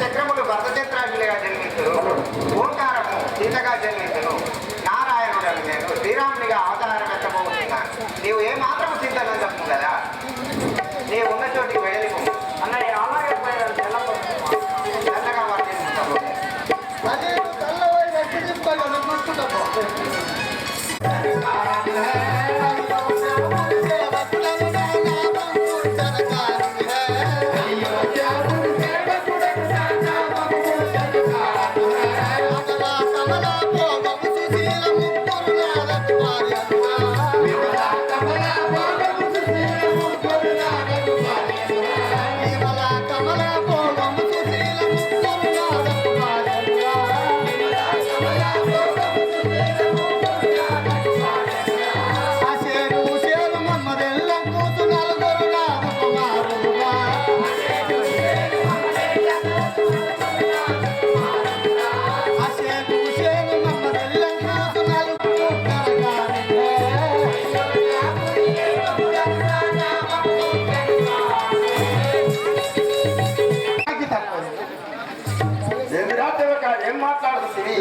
చక్రములు భరతచంద్రాజులుగా జన్మించును, ఓంకారము సీతగా జన్మించును, నారాయణుడని నేను శ్రీరామునిగా అవతారం ఎత్తబోతున్నాను. నీవు ఏ మాత్రము చింతన చెప్పు కదా, నీ ఉన్న చోటికి వెళ్ళిపో అన్నయ్య. అలాగే తెల్లగా వర్తిస్తాను. అదే తెల్లవారి వ్యక్తి తీసుకోవాలి చూసుకుంటాము.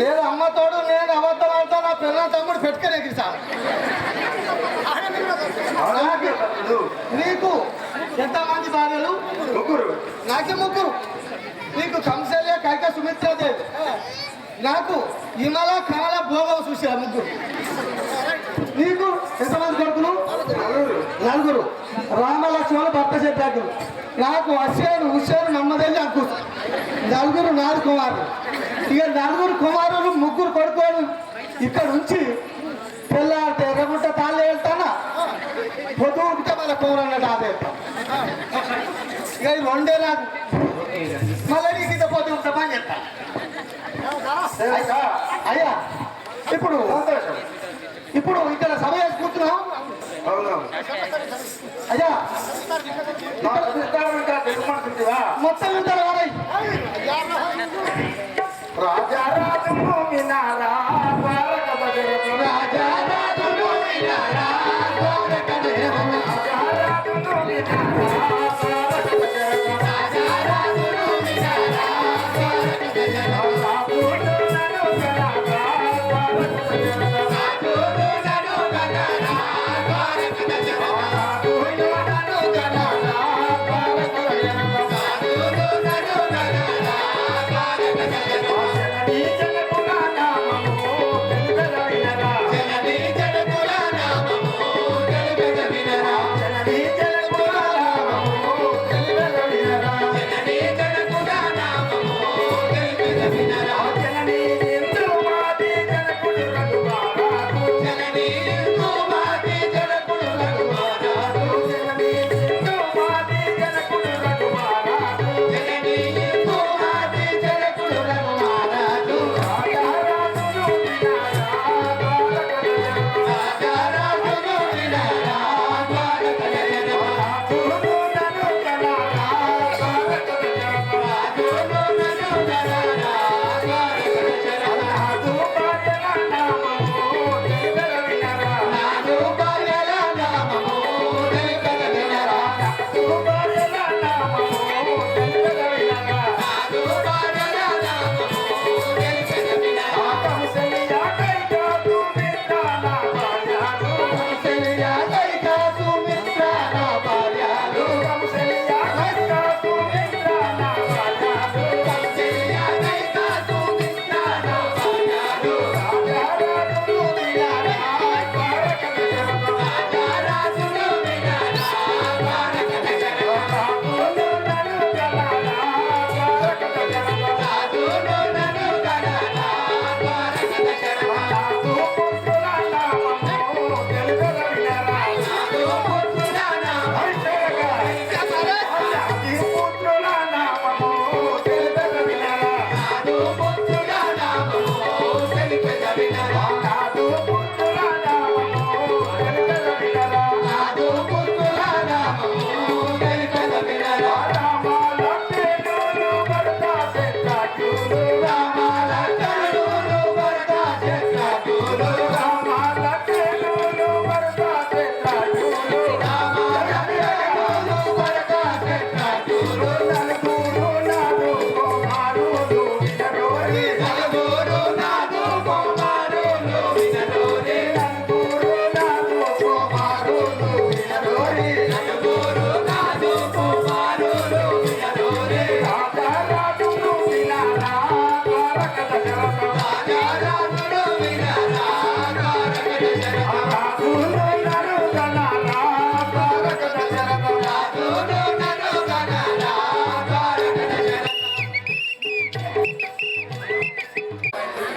లేదు అమ్మతోడు నేను అబద్ధాలతో నా పిల్లల తమ్ముడు పెట్టుకుని ఎగిరిస్తాను. నీకు ఎంతమంది భార్యలు? ముగ్గురు. నాకే ముగ్గురు. నీకు కంసల్య, కైక, సుమిత్రాదేవి. నాకు హిమల, కమల, భోగం చూసా ముగ్గురు. నీకు ఎంతమంది కొడుకులు? నలుగురు. రామ, లక్ష్మణ, భర్త చెప్పాకులు. నాకు అశ్వేను, హుషేను, నమ్మదేవి, అంకుశ. నలుగురు నాలుగు కుమారులు. ఇక నలుగురు కుమారులు ముగ్గురు కొడుకోడు. ఇక్కడ నుంచి పిల్లాడితే ఎర్రగుంట తాళ్ళు వెళ్తానా, పొద్దు ఉంటే మన కూరన్నట్టు ఆదేస్తాం. ఇక ఇది రెండే నాకు. మళ్ళీ నీకు ఇంత పొద్దు ఉంటే పని చెప్తా. అయ్యా ఇప్పుడు ఇక్కడ సభ చేసుకుంటున్నాం. అయ్యా మొత్తం ఉంటారు వారై రాజారాజు వినారా రాజారాజు వినారా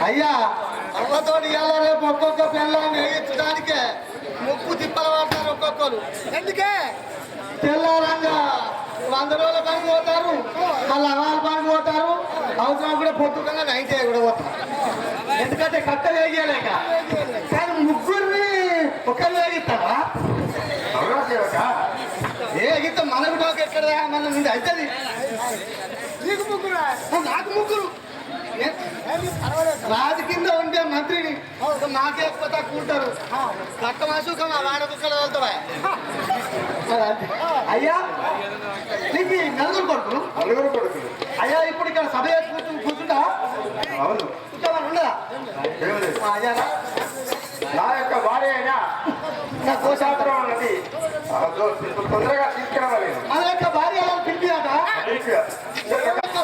అయ్యా అవ్వతో ఇవాళ రేపు ఒక్కొక్క పిల్లల్ని ఇచ్చడానికే ముప్పు తిప్పలు పడతారు ఒక్కొక్కరు. ఎందుకే తెల్లారంగా 100 రోజుల పనికి పోతారు, మళ్ళీ అవాళ్ళ పనికి పోతారు, అవసరం కూడా పొద్దుకంగా నైట్ కూడా పోతారు. ఎందుకంటే కక్క వేయలేక. కానీ ముగ్గురిని ఒకరు వేగిస్తారా? అవునా సేవక? ఏ ఎగితే మనకు డోకి ఎక్కడ మన నుండి అవుతుంది. నీకు ముగ్గురు, నాకు ముగ్గురు. రాజు కింద ఉండే మంత్రిని మాకే ఎక్కువ తక్కువ ఉంటారు. కట్ట మాసుక మా వాడకుక్కడ వెళ్తావా? అయ్యా నీకు నలుగురు కొడుకులు. నలుగురు కొడుకులు. అయ్యా ఇప్పుడు ఇక్కడ సభ కూర్చుంటా? అవును. కూర్చోమని ఉండదా? అయ్యా నా యొక్క భార్య అయినా నా కోశాస్త్రం ఉన్నది, తొందరగా తీసుకురావలేదు. మన యొక్క భార్య పిలిపియాట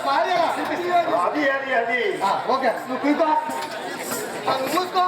భార్య అది అది అది ఓకే నువ్వు కూర్చో, చూసుకో.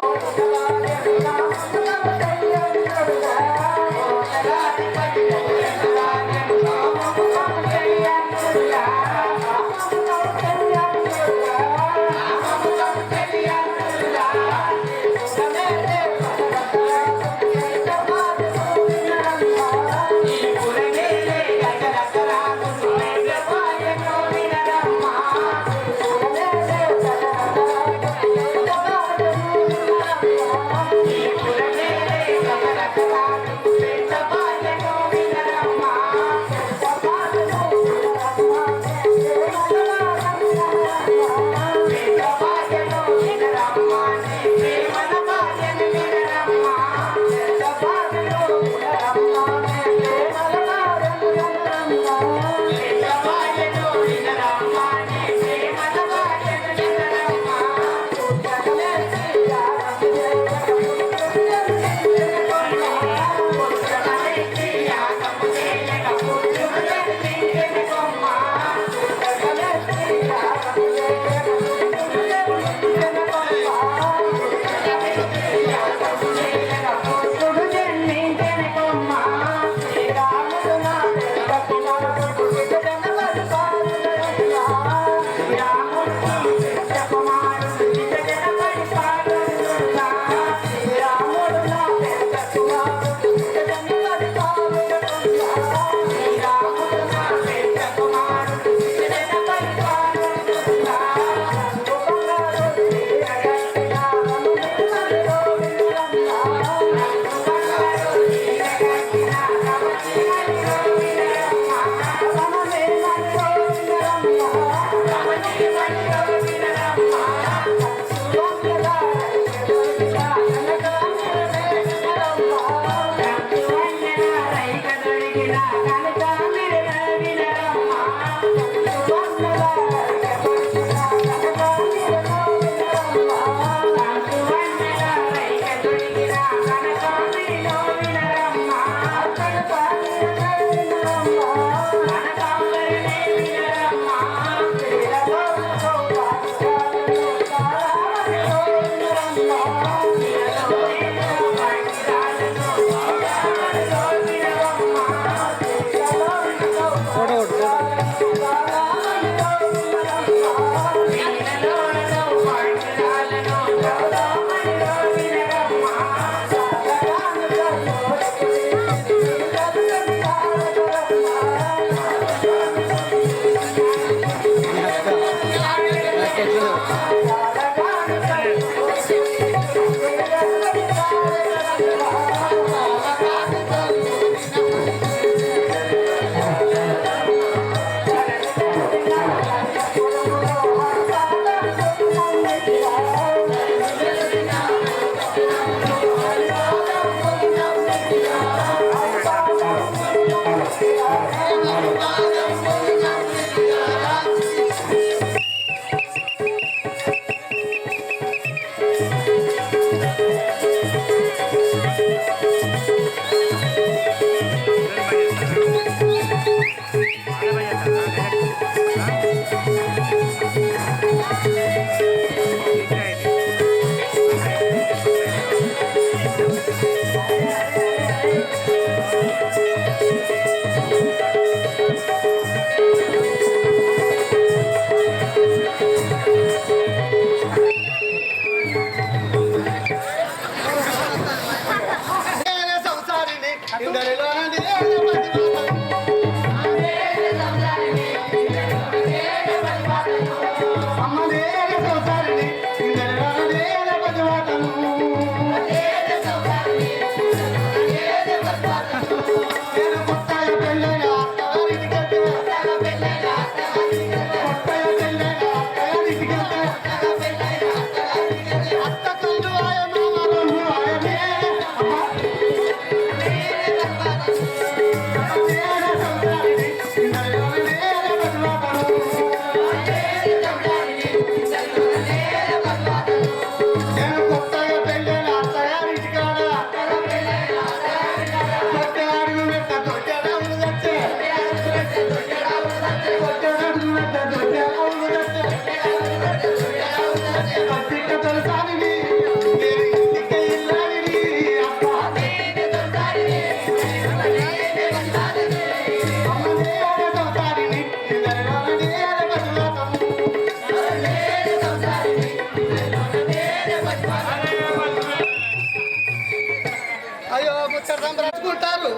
బ్రతుకుంటారు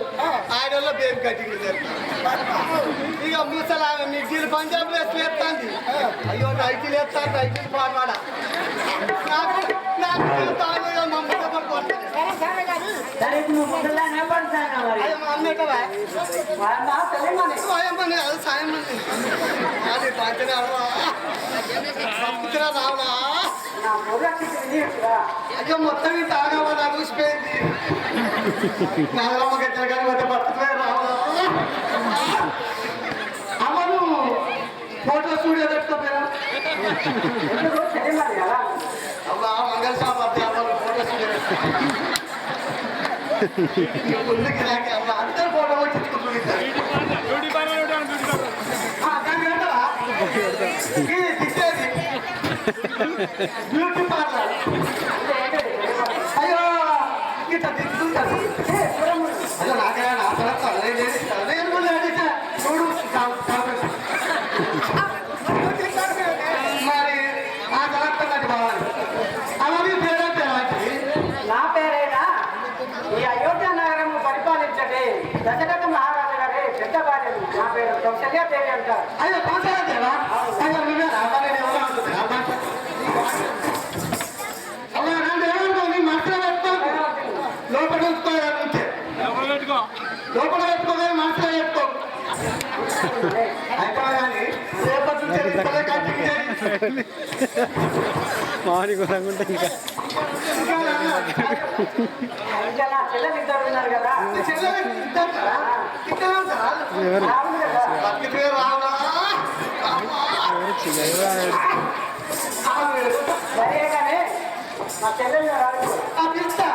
ఆయన బేబీ కటింగ్ ఇక ముసలా మిడ్డీలు పంజాబ్ వేస్తాంది అయ్యో నైటీలు వేస్తారు నైటీలు పాడవాడ నాకు సాయం అది పంచనా రావడా అయ్యో మొత్తం ఇంత ఆగమని చూసిపోయింది నాగమ్మ గట్టిన కానీ మొత్తం బతుకులే రావడా అమ్మను ఫోటో స్టూడియో పెట్టుకోపోయినా అమ్మా మంగళ షాప్ అద్దె అమ్మను ఫోటో స్టూడియో ముందుకి రాకి అమ్మ అందరు ఫోటో వచ్చించుకుంటారు బ్యూటీ పార్లర్ అయ్యో ఇట్లా తిరుగుతుంటారు అయ్యో నాకేనా నా తర్వాత చూడు మరి ఆ తర్వాత నాకు బావాలి అలాగే పేరంటే నా పేరేనా ఈ అయోధ్య నగరం పరిపాలించండి దశరథ మహారాజు గారి పెద్ద భార్య నా పేరు కౌశల్యాదేవి అంటారు. అయ్యో కౌశల్యాదేవా అయ్యో నువ్వే రావాలి లోపల లోపల పెట్టుకోగా మనసులో పెట్టుకో అయిపోయి రేపటి ఇంకా నా చెల్లెలు ఇద్దరు ఉన్నారు కదా సరే కానీ నా చెల్లెలు పిలుస్తా